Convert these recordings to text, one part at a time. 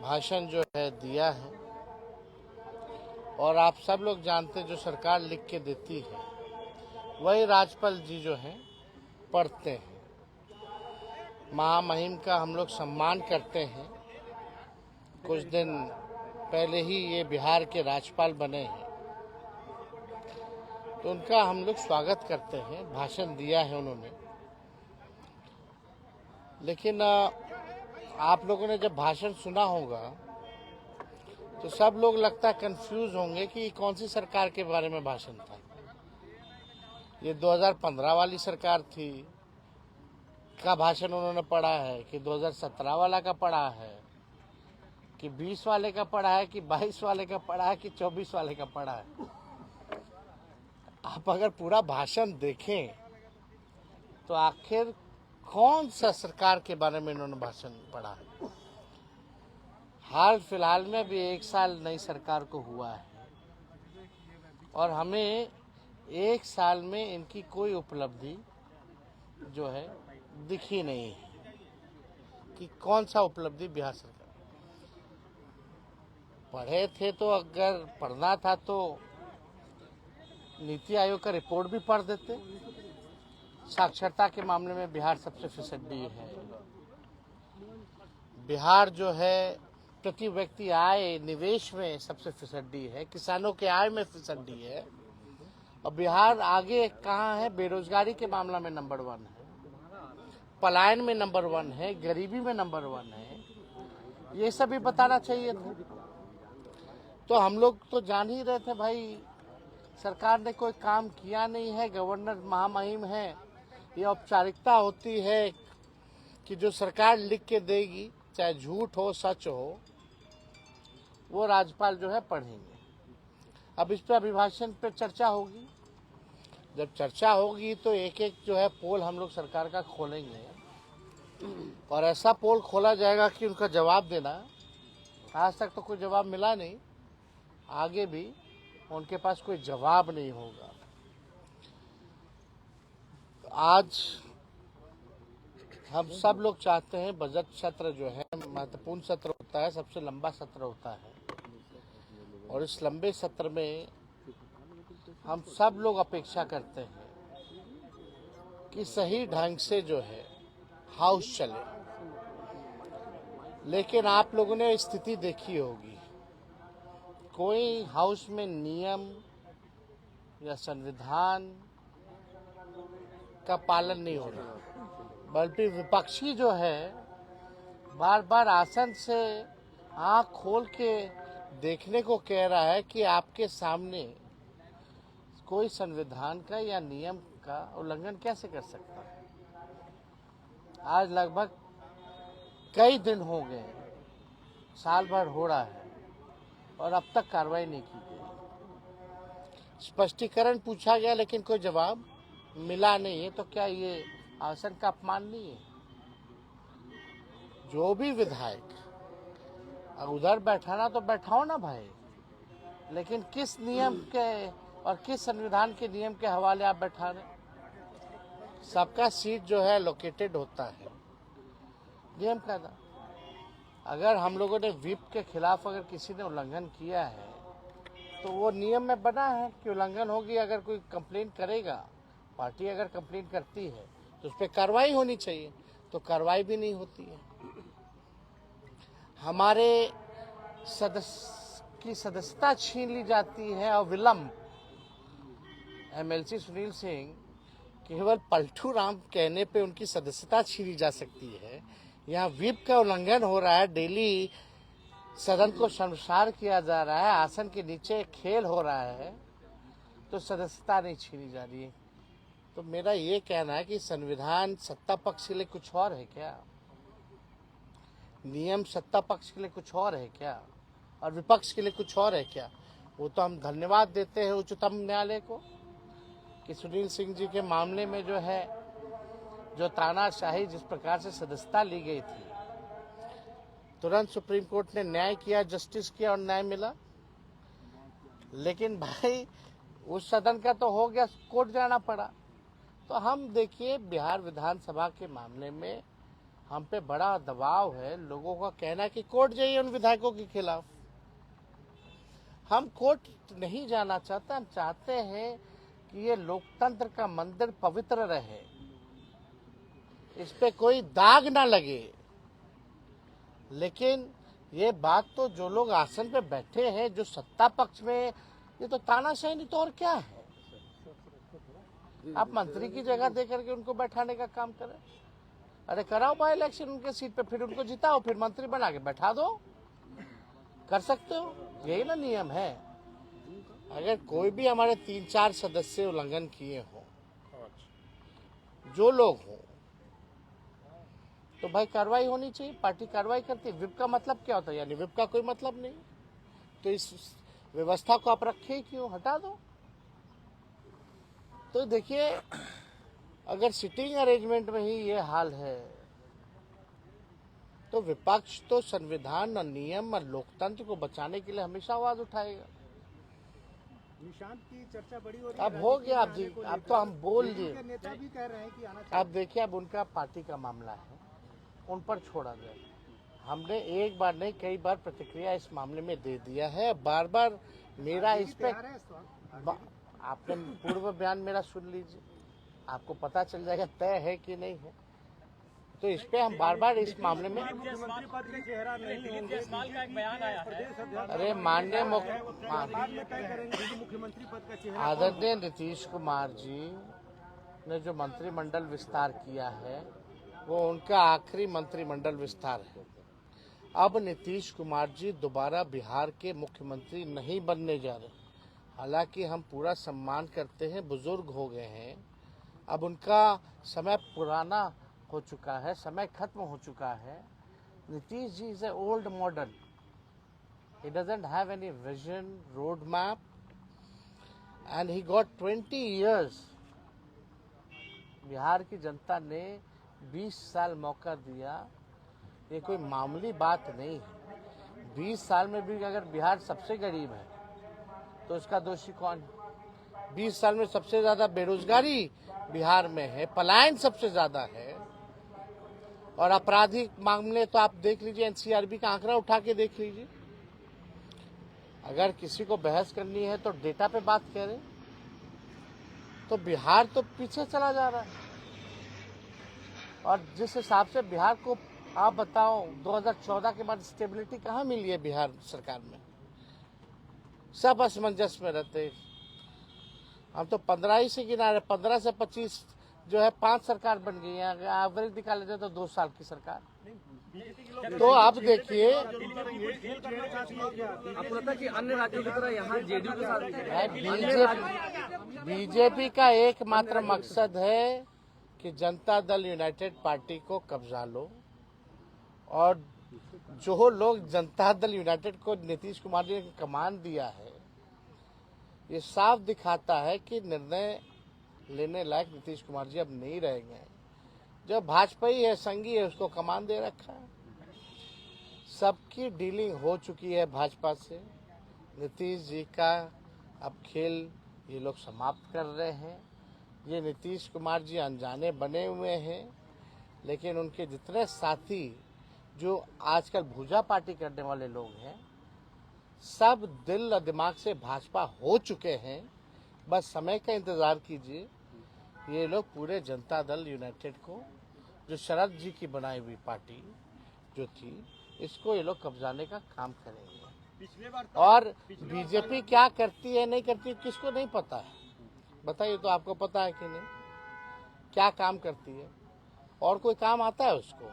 भाषण जो है दिया है और आप सब लोग जानते हैं जो सरकार लिख के देती है वही राज्यपाल जी जो हैं पढ़ते हैं। महामहिम का हम लोग सम्मान करते हैं। कुछ दिन पहले ही ये बिहार के राज्यपाल बने हैं तो उनका हम लोग स्वागत करते हैं। भाषण दिया है उन्होंने, लेकिन आप लोगों ने जब भाषण सुना होगा तो सब लोग लगता है कंफ्यूज होंगे कि कौन सी सरकार के बारे में भाषण था। ये 2015 वाली सरकार थी का भाषण उन्होंने पढ़ा है कि 2017 वाला का पढ़ा है कि 20 वाले का पढ़ा है कि 22 वाले का पढ़ा है कि 24 वाले का पढ़ा है। आप अगर पूरा भाषण देखें तो आखिर कौन सा सरकार के बारे में इन्होंने भाषण पढ़ा है। हाल फिलहाल में भी 1 साल नई सरकार को हुआ है और हमें 1 साल में इनकी कोई उपलब्धि जो है दिखी नहीं है कि कौन सा उपलब्धि बिहार सरकार पढ़े थे। तो अगर पढ़ना था तो नीति आयोग का रिपोर्ट भी पढ़ देते। साक्षरता के मामले में बिहार सबसे फिसड्डी है। बिहार जो है प्रति व्यक्ति आय निवेश में सबसे फिसड्डी है। किसानों के आय में फिसड्डी है। और बिहार आगे कहाँ है? बेरोजगारी के मामला में नंबर 1 है, पलायन में नंबर 1 है, गरीबी में नंबर 1 है। ये सब भी बताना चाहिए था। तो हम लोग तो जान ही रहे थे भाई सरकार ने कोई काम किया नहीं है। गवर्नर महामहिम है, ये औपचारिकता होती है कि जो सरकार लिख के देगी चाहे झूठ हो सच हो वो राज्यपाल जो है पढ़ेंगे। अब इस पर अभिभाषण पे चर्चा होगी। जब चर्चा होगी तो एक एक जो है पोल हम लोग सरकार का खोलेंगे और ऐसा पोल खोला जाएगा कि उनका जवाब देना। आज तक तो कोई जवाब मिला नहीं, आगे भी उनके पास कोई जवाब नहीं होगा। आज हम सब लोग चाहते हैं बजट सत्र जो है महत्वपूर्ण सत्र होता है, सबसे लंबा सत्र होता है और इस लंबे सत्र में हम सब लोग अपेक्षा करते हैं कि सही ढंग से जो है हाउस चले। लेकिन आप लोगों ने स्थिति देखी होगी, कोई हाउस में नियम या संविधान का पालन नहीं हो रहा, बल्कि विपक्षी जो है बार बार आसन से आंख खोल के देखने को कह रहा है कि आपके सामने कोई संविधान का या नियम का उल्लंघन कैसे कर सकता है। आज लगभग कई दिन हो गए, साल भर हो रहा है और अब तक कार्रवाई नहीं की गई। स्पष्टीकरण पूछा गया लेकिन कोई जवाब मिला नहीं है। तो क्या ये आसन का अपमान नहीं है? जो भी विधायक उधर बैठाना तो बैठाओ ना भाई, लेकिन किस नियम के और किस संविधान के नियम के हवाले आप बैठा रहे? सबका सीट जो है लोकेटेड होता है नियम का। अगर हम लोगों ने व्हिप के खिलाफ अगर किसी ने उल्लंघन किया है तो वो नियम में बना है कि उल्लंघन होगी। अगर कोई कंप्लेंट करेगा, पार्टी अगर कंप्लेंट करती है तो उस पर कार्रवाई होनी चाहिए, तो कार्रवाई भी नहीं होती है। हमारे सदस्य की सदस्यता छीन ली जाती है और विलम्ब। एमएलसी सुनील सिंह केवल पलटू राम कहने पे उनकी सदस्यता छीनी जा सकती है। यहाँ व्हिप का उल्लंघन हो रहा है, डेली सदन को शर्मसार किया जा रहा है, आसन के नीचे खेल हो रहा है, तो सदस्यता नहीं छीनी जा रही है। तो मेरा ये कहना है कि संविधान सत्ता पक्ष के लिए कुछ और है क्या? नियम सत्ता पक्ष के लिए कुछ और है क्या और विपक्ष के लिए कुछ और है क्या? वो तो हम धन्यवाद देते हैं उच्चतम न्यायालय को कि सुनील सिंह जी के मामले में जो है जो तानाशाही जिस प्रकार से सदस्यता ली गई थी, तुरंत सुप्रीम कोर्ट ने न्याय किया, जस्टिस किया और न्याय मिला। लेकिन भाई उस सदन का तो हो गया, कोर्ट जाना पड़ा। तो हम देखिए बिहार विधानसभा के मामले में हम पे बड़ा दबाव है, लोगों का कहना है कि कोर्ट जाइए उन विधायकों के खिलाफ। हम कोर्ट नहीं जाना चाहते, हम चाहते हैं कि ये लोकतंत्र का मंदिर पवित्र रहे, इस पे कोई दाग ना लगे। लेकिन ये बात तो जो लोग आसन पे बैठे हैं, जो सत्ता पक्ष में, ये तो तानाशाही नहीं तो और क्या है। आप मंत्री की जगह दे करके उनको बैठाने का काम करें। अरे कराओ बाय इलेक्शन उनके सीट पे, फिर उनको जिताओ, फिर मंत्री बना के बैठा दो। कर सकते हो, यही ना नियम है। अगर कोई भी हमारे 3-4 सदस्य उल्लंघन किए हो, जो लोग हो, तो भाई कार्रवाई होनी चाहिए, पार्टी कार्रवाई करती है। विप का मतलब क्या होता है? यानी विप का कोई मतलब नहीं, तो इस व्यवस्था को आप रखे क्यों? हटा दो। तो देखिए, अगर सिटिंग अरेंजमेंट में ही ये हाल है, तो विपक्ष तो संविधान और नियम और लोकतंत्र को बचाने के लिए हमेशा आवाज उठाएगा। निशांत की चर्चा बड़ी हो रही है। अब हो गया, अब जी, अब तो हम बोल दिए। नेता भी कह रहे हैं कि आना चाहिए। अब देखिए, अब उनका पार्टी का मामला है, उन पर छोड़ा जाए। हमने एक बार नहीं कई बार प्रतिक्रिया इस मामले में दे दिया है। बार बार मेरा इस पे, आपने पूर्व बयान मेरा सुन लीजिए, आपको पता चल जाएगा तय है कि नहीं है। तो इस पे हम बार बार इस मामले में, मुख्यमंत्री पद के चेहरा नहीं होंगे, का एक बयान आया है। अरे माननीय मुख्यमंत्री पद का चेहरा आदरणीय नीतीश कुमार जी ने जो मंत्रिमंडल विस्तार किया है, वो उनका आखिरी मंत्रिमंडल विस्तार है। अब नीतीश कुमार जी दोबारा बिहार के मुख्यमंत्री नहीं बनने जा रहे। हालांकि हम पूरा सम्मान करते हैं, बुजुर्ग हो गए हैं, अब उनका समय पुराना हो चुका है, समय खत्म हो चुका है। Nitish ji is a old modern, he doesn't have any vision, road map, and he got 20 years. Bihar की जनता ने 20 साल मौका दिया, ये कोई मामूली बात नहीं है। 20 साल में भी अगर बिहार सबसे गरीब है तो इसका दोषी कौन है? 20 साल में सबसे ज्यादा बेरोजगारी बिहार में है, पलायन सबसे ज्यादा है, और आपराधिक मामले तो आप देख लीजिए, एनसीआरबी का आंकड़ा उठा के देख लीजिए। अगर किसी को बहस करनी है तो डेटा पे बात करें, तो बिहार तो पीछे चला जा रहा है। और जिस हिसाब से बिहार को, आप बताओ 2014 के बाद स्टेबिलिटी कहाँ मिली है बिहार सरकार में? सब असमंजस में रहते। हम तो 15 ही से गिना रहे, 15 से 25 जो है 5 सरकार बन गई है। एवरेज निकाले जाए तो 2 साल की सरकार। तो आप देखिए, कि अन्य राज्यों की तरह यहाँ जेडीयू के साथ बीजेपी का एकमात्र मकसद है कि जनता दल यूनाइटेड पार्टी को कब्जा लो। और जो लोग जनता दल यूनाइटेड को नीतीश कुमार जी ने कमान दिया है, ये साफ दिखाता है कि निर्णय लेने लायक नीतीश कुमार जी अब नहीं रहेंगे। जो भाजपा ही है, संगी है, उसको कमान दे रखा है। सबकी डीलिंग हो चुकी है भाजपा से। नीतीश जी का अब खेल ये लोग समाप्त कर रहे हैं। ये नीतीश कुमार जी अनजाने बने हुए हैं, लेकिन उनके जितने साथी जो आजकल भुजा पार्टी करने वाले लोग हैं, सब दिल और दिमाग से भाजपा हो चुके हैं। बस समय का इंतजार कीजिए। ये लोग पूरे जनता दल यूनाइटेड को, जो शरद जी की बनाई हुई पार्टी जो थी, इसको ये लोग कब्जाने का काम करेंगे। और बीजेपी क्या करती है नहीं करती किसको नहीं पता है, बताइए तो आपको पता है कि नहीं क्या काम करती है? और कोई काम आता है उसको?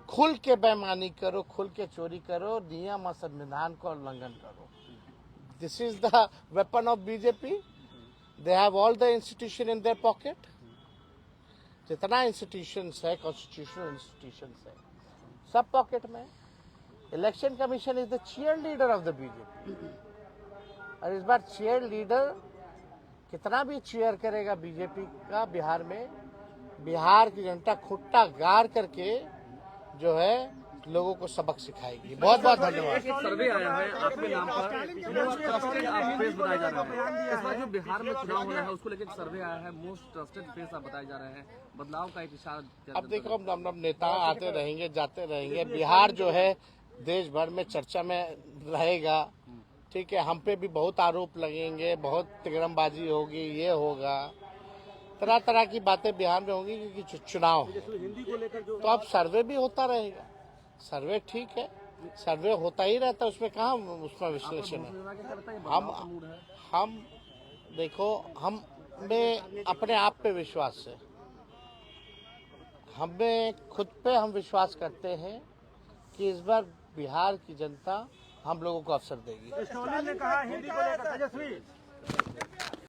खुल के बेईमानी करो, खुल के चोरी करो, नियम और संविधान का उल्लंघन करो। This is the weapon of BJP. They have all the institution in their pocket. जितना इंस्टीट्यूशंस है, कॉन्स्टिट्यूशनल इंस्टीट्यूशंस है, सब पॉकेट में। Election commission is the cheerleader of the BJP. और इस बार चीयर लीडर कितना भी चीयर करेगा बीजेपी का बिहार में, बिहार की जनता खुट्टा गाड़ करके जो है लोगों को सबक सिखाएगी। बहुत बहुत धन्यवाद। एक सर्वे आया है आपके नाम पर, मोस्ट ट्रस्टेड आप फेस बताया जा रहा है। इस बार जो बिहार में चुनाव होना है उसको लेकर एक सर्वे आया है, मोस्ट ट्रस्टेड फेस आप बताए जा रहे हैं, बदलाव का एक इशारा। अब देखो, हम नेता आते रहेंगे, जाते रहेंगे। बिहार जो है देश भर में चर्चा में रहेगा, ठीक है। हम पे भी बहुत आरोप लगेंगे, बहुत तिगड़मबाजी होगी, ये होगा, तरह तरह की बातें बिहार में होंगी, क्योंकि चुनाव है। तो अब सर्वे भी होता रहेगा, सर्वे ठीक है, सर्वे होता ही रहता है, उसमें कहाँ उसका विश्लेषण है। हम देखो, हमें अपने आप पे विश्वास है, हमें खुद पे हम विश्वास करते हैं कि इस बार बिहार की जनता हम लोगों को अवसर देगी। स्टालिन ने कहा हिंदी को लेकर, तेजस्वी